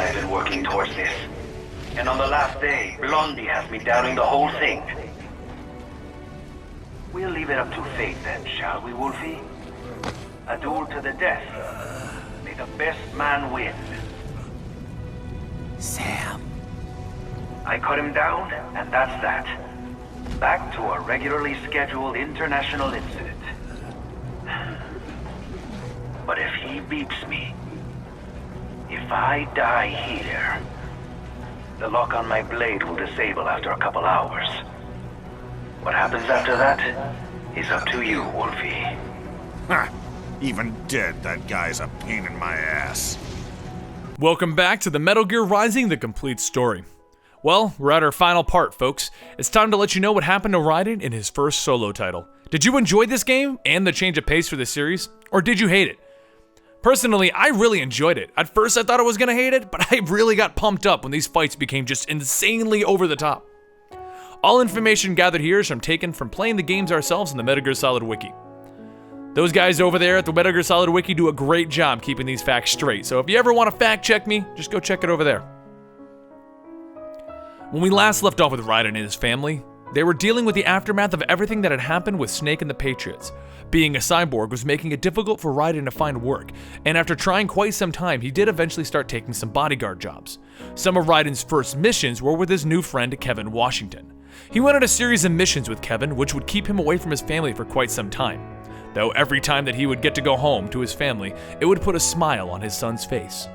I've been working towards this. And on the last day, Blondie has me doubting the whole thing. We'll leave it up to fate then, shall we, Wolfie? A duel to the death. May the best man win. Sam. I cut him down, and that's that. Back to a regularly scheduled international incident. But if he beeps me, if I die here, the lock on my blade will disable after a couple hours. What happens after that is up to you, Wolfie. Ha! Even dead, that guy's a pain in my ass. Welcome back to the Metal Gear Rising: The Complete Story. Well, we're at our final part, folks. It's time to let you know what happened to Raiden in his first solo title. Did you enjoy this game and the change of pace for the series, or did you hate it? Personally, I really enjoyed it. At first I thought I was gonna hate it, but I really got pumped up when these fights became just insanely over the top. All information gathered here is taken from playing the games ourselves in the Metal Gear Solid Wiki. Those guys over there at the Metal Gear Solid Wiki do a great job keeping these facts straight, so if you ever want to fact check me, just go check it over there. When we last left off with Raiden and his family, they were dealing with the aftermath of everything that had happened with Snake and the Patriots. Being a cyborg was making it difficult for Raiden to find work, and after trying quite some time, he did eventually start taking some bodyguard jobs. Some of Raiden's first missions were with his new friend Kevin Washington. He went on a series of missions with Kevin, which would keep him away from his family for quite some time. Though every time that he would get to go home to his family, it would put a smile on his son's face.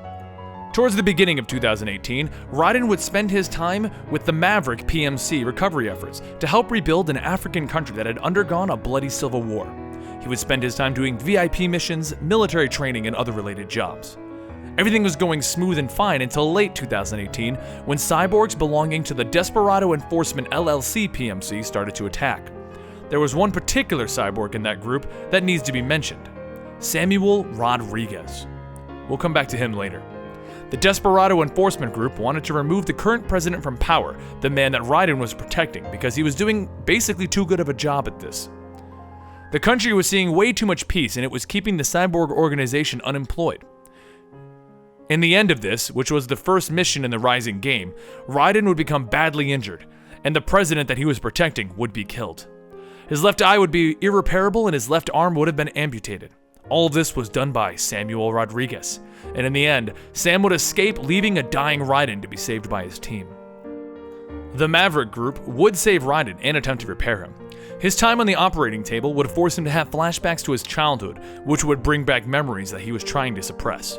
Towards the beginning of 2018, Raiden would spend his time with the Maverick PMC recovery efforts to help rebuild an African country that had undergone a bloody civil war. He would spend his time doing VIP missions, military training, and other related jobs. Everything was going smooth and fine until late 2018, when cyborgs belonging to the Desperado Enforcement LLC PMC started to attack. There was one particular cyborg in that group that needs to be mentioned: Samuel Rodriguez. We'll come back to him later. The Desperado Enforcement Group wanted to remove the current president from power, the man that Raiden was protecting, because he was doing basically too good of a job at this. The country was seeing way too much peace, and it was keeping the cyborg organization unemployed. In the end of this, which was the first mission in the Rising game, Raiden would become badly injured, and the president that he was protecting would be killed. His left eye would be irreparable, and his left arm would have been amputated. All of this was done by Samuel Rodriguez, and in the end, Sam would escape, leaving a dying Raiden to be saved by his team. The Maverick Group would save Raiden and attempt to repair him. His time on the operating table would force him to have flashbacks to his childhood, which would bring back memories that he was trying to suppress.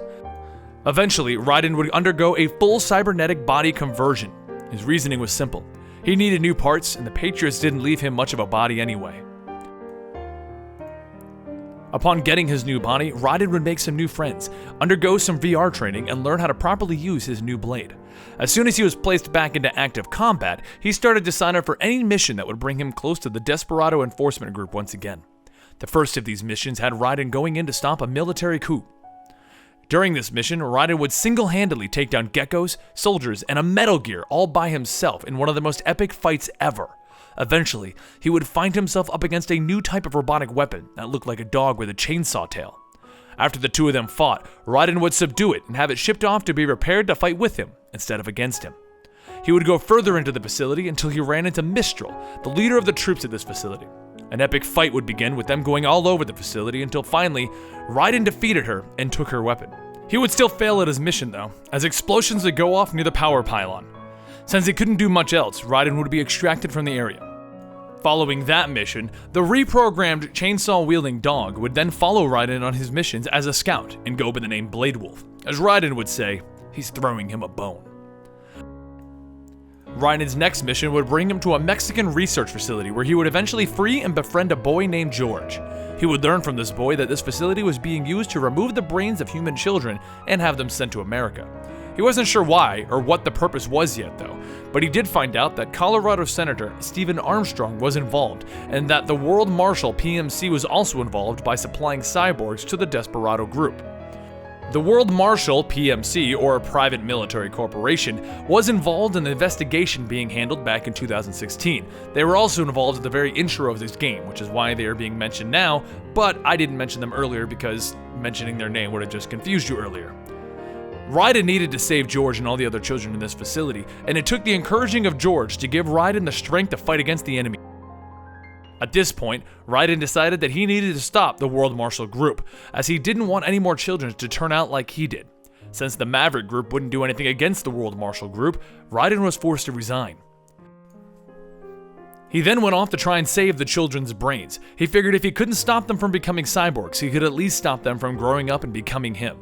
Eventually, Raiden would undergo a full cybernetic body conversion. His reasoning was simple. He needed new parts, and the Patriots didn't leave him much of a body anyway. Upon getting his new body, Raiden would make some new friends, undergo some VR training, and learn how to properly use his new blade. As soon as he was placed back into active combat, he started to sign up for any mission that would bring him close to the Desperado Enforcement Group once again. The first of these missions had Raiden going in to stop a military coup. During this mission, Raiden would single-handedly take down geckos, soldiers, and a Metal Gear all by himself in one of the most epic fights ever. Eventually, he would find himself up against a new type of robotic weapon that looked like a dog with a chainsaw tail. After the two of them fought, Raiden would subdue it and have it shipped off to be repaired to fight with him instead of against him. He would go further into the facility until he ran into Mistral, the leader of the troops at this facility. An epic fight would begin with them going all over the facility until finally, Raiden defeated her and took her weapon. He would still fail at his mission though, as explosions would go off near the power pylon. Since he couldn't do much else, Raiden would be extracted from the area. Following that mission, the reprogrammed chainsaw-wielding dog would then follow Raiden on his missions as a scout and go by the name Blade Wolf. As Raiden would say, he's throwing him a bone. Raiden's next mission would bring him to a Mexican research facility where he would eventually free and befriend a boy named George. He would learn from this boy that this facility was being used to remove the brains of human children and have them sent to America. He wasn't sure why or what the purpose was yet though, but he did find out that Colorado Senator Stephen Armstrong was involved and that the World Marshal PMC was also involved by supplying cyborgs to the Desperado group. The World Marshal PMC, or Private Military Corporation, was involved in the investigation being handled back in 2016. They were also involved at the very intro of this game, which is why they are being mentioned now, but I didn't mention them earlier because mentioning their name would have just confused you earlier. Raiden needed to save George and all the other children in this facility, and it took the encouraging of George to give Raiden the strength to fight against the enemy. At this point, Raiden decided that he needed to stop the World Marshal Group, as he didn't want any more children to turn out like he did. Since the Maverick Group wouldn't do anything against the World Marshal Group, Raiden was forced to resign. He then went off to try and save the children's brains. He figured if he couldn't stop them from becoming cyborgs, he could at least stop them from growing up and becoming him.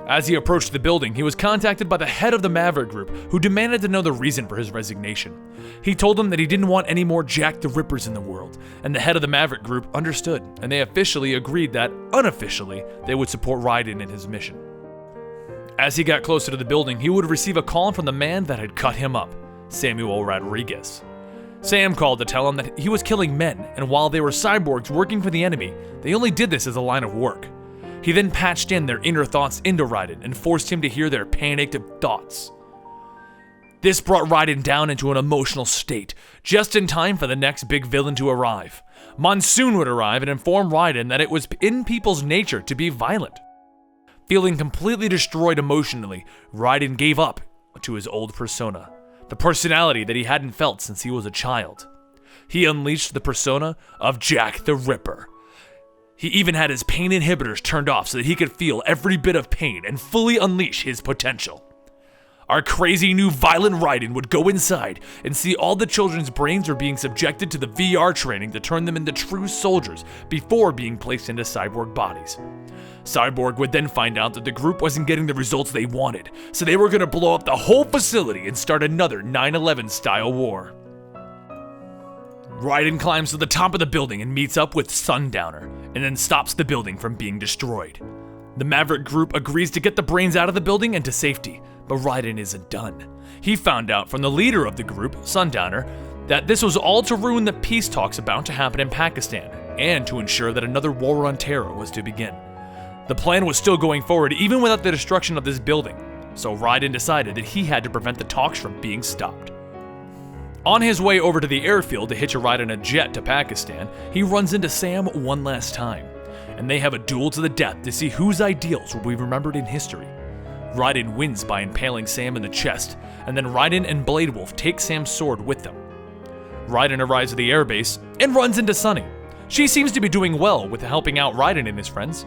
As he approached the building, he was contacted by the head of the Maverick Group, who demanded to know the reason for his resignation. He told them that he didn't want any more Jack the Rippers in the world, and the head of the Maverick Group understood, and they officially agreed that, unofficially, they would support Raiden in his mission. As he got closer to the building, he would receive a call from the man that had cut him up, Samuel Rodriguez. Sam called to tell him that he was killing men, and while they were cyborgs working for the enemy, they only did this as a line of work. He then patched in their inner thoughts into Raiden and forced him to hear their panicked thoughts. This brought Raiden down into an emotional state, just in time for the next big villain to arrive. Monsoon would arrive and inform Raiden that it was in people's nature to be violent. Feeling completely destroyed emotionally, Raiden gave up to his old persona, the personality that he hadn't felt since he was a child. He unleashed the persona of Jack the Ripper. He even had his pain inhibitors turned off so that he could feel every bit of pain and fully unleash his potential. Our crazy new violent Raiden would go inside and see all the children's brains were being subjected to the VR training to turn them into true soldiers before being placed into cyborg bodies. Cyborg would then find out that the group wasn't getting the results they wanted, so they were going to blow up the whole facility and start another 9/11 style war. Raiden climbs to the top of the building and meets up with Sundowner, and then stops the building from being destroyed. The Maverick Group agrees to get the brains out of the building and to safety, but Raiden isn't done. He found out from the leader of the group, Sundowner, that this was all to ruin the peace talks about to happen in Pakistan, and to ensure that another war on terror was to begin. The plan was still going forward even without the destruction of this building, so Raiden decided that he had to prevent the talks from being stopped. On his way over to the airfield to hitch a ride in a jet to Pakistan, he runs into Sam one last time, and they have a duel to the death to see whose ideals will be remembered in history. Raiden wins by impaling Sam in the chest, and then Raiden and Blade Wolf take Sam's sword with them. Raiden arrives at the airbase and runs into Sunny. She seems to be doing well with helping out Raiden and his friends.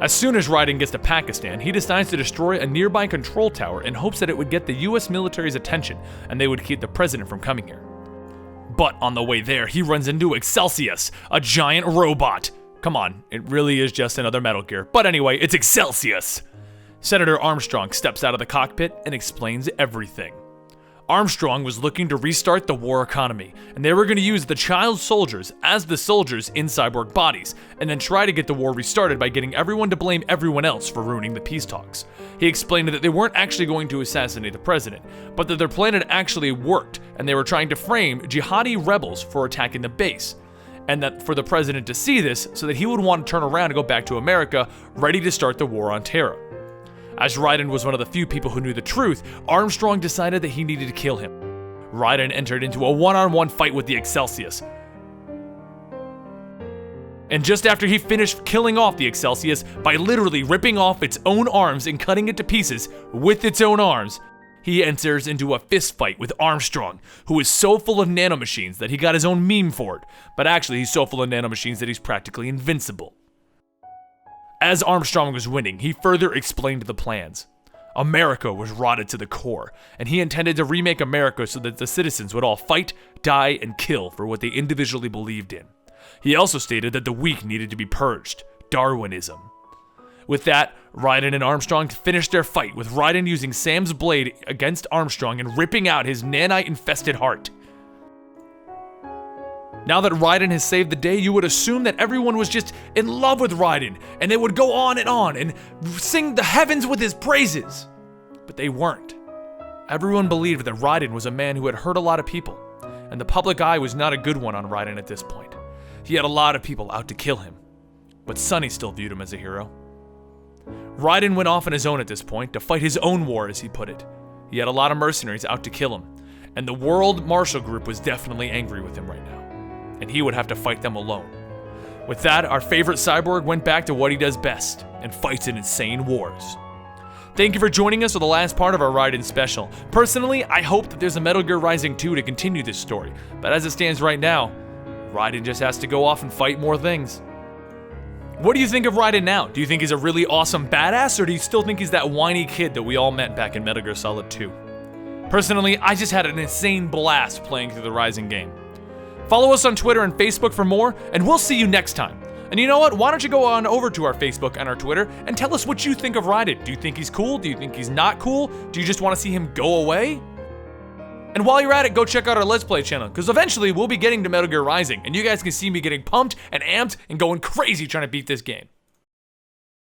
As soon as Raiden gets to Pakistan, he decides to destroy a nearby control tower in hopes that it would get the US military's attention and they would keep the president from coming here. But on the way there, he runs into Excelsius, a giant robot. Come on, it really is just another Metal Gear. But anyway, it's Excelsius. Senator Armstrong steps out of the cockpit and explains everything. Armstrong was looking to restart the war economy, and they were going to use the child soldiers as the soldiers in cyborg bodies, and then try to get the war restarted by getting everyone to blame everyone else for ruining the peace talks. He explained that they weren't actually going to assassinate the president, but that their plan had actually worked, and they were trying to frame jihadi rebels for attacking the base, and that for the president to see this so that he would want to turn around and go back to America, ready to start the war on terror. As Raiden was one of the few people who knew the truth, Armstrong decided that he needed to kill him. Raiden entered into a one-on-one fight with the Excelsius. And just after he finished killing off the Excelsius by literally ripping off its own arms and cutting it to pieces with its own arms, he enters into a fist fight with Armstrong, who is so full of nanomachines that he got his own meme for it, but actually he's so full of nanomachines that he's practically invincible. As Armstrong was winning, he further explained the plans. America was rotted to the core, and he intended to remake America so that the citizens would all fight, die, and kill for what they individually believed in. He also stated that the weak needed to be purged, Darwinism. With that, Raiden and Armstrong finished their fight, with Raiden using Sam's blade against Armstrong and ripping out his nanite-infested heart. Now that Raiden has saved the day, you would assume that everyone was just in love with Raiden, and they would go on and sing the heavens with his praises. But they weren't. Everyone believed that Raiden was a man who had hurt a lot of people, and the public eye was not a good one on Raiden at this point. He had a lot of people out to kill him, but Sunny still viewed him as a hero. Raiden went off on his own at this point to fight his own war, as he put it. He had a lot of mercenaries out to kill him, and the World Marshal Group was definitely angry with him right now, and he would have to fight them alone. With that, our favorite cyborg went back to what he does best, and fights in insane wars. Thank you for joining us for the last part of our Raiden special. Personally, I hope that there's a Metal Gear Rising 2 to continue this story, but as it stands right now, Raiden just has to go off and fight more things. What do you think of Raiden now? Do you think he's a really awesome badass, or do you still think he's that whiny kid that we all met back in Metal Gear Solid 2? Personally, I just had an insane blast playing through the Rising game. Follow us on Twitter and Facebook for more, and we'll see you next time. And you know what? Why don't you go on over to our Facebook and our Twitter and tell us what you think of Raiden. Do you think he's cool? Do you think he's not cool? Do you just want to see him go away? And while you're at it, go check out our Let's Play channel, because eventually we'll be getting to Metal Gear Rising, and you guys can see me getting pumped and amped and going crazy trying to beat this game.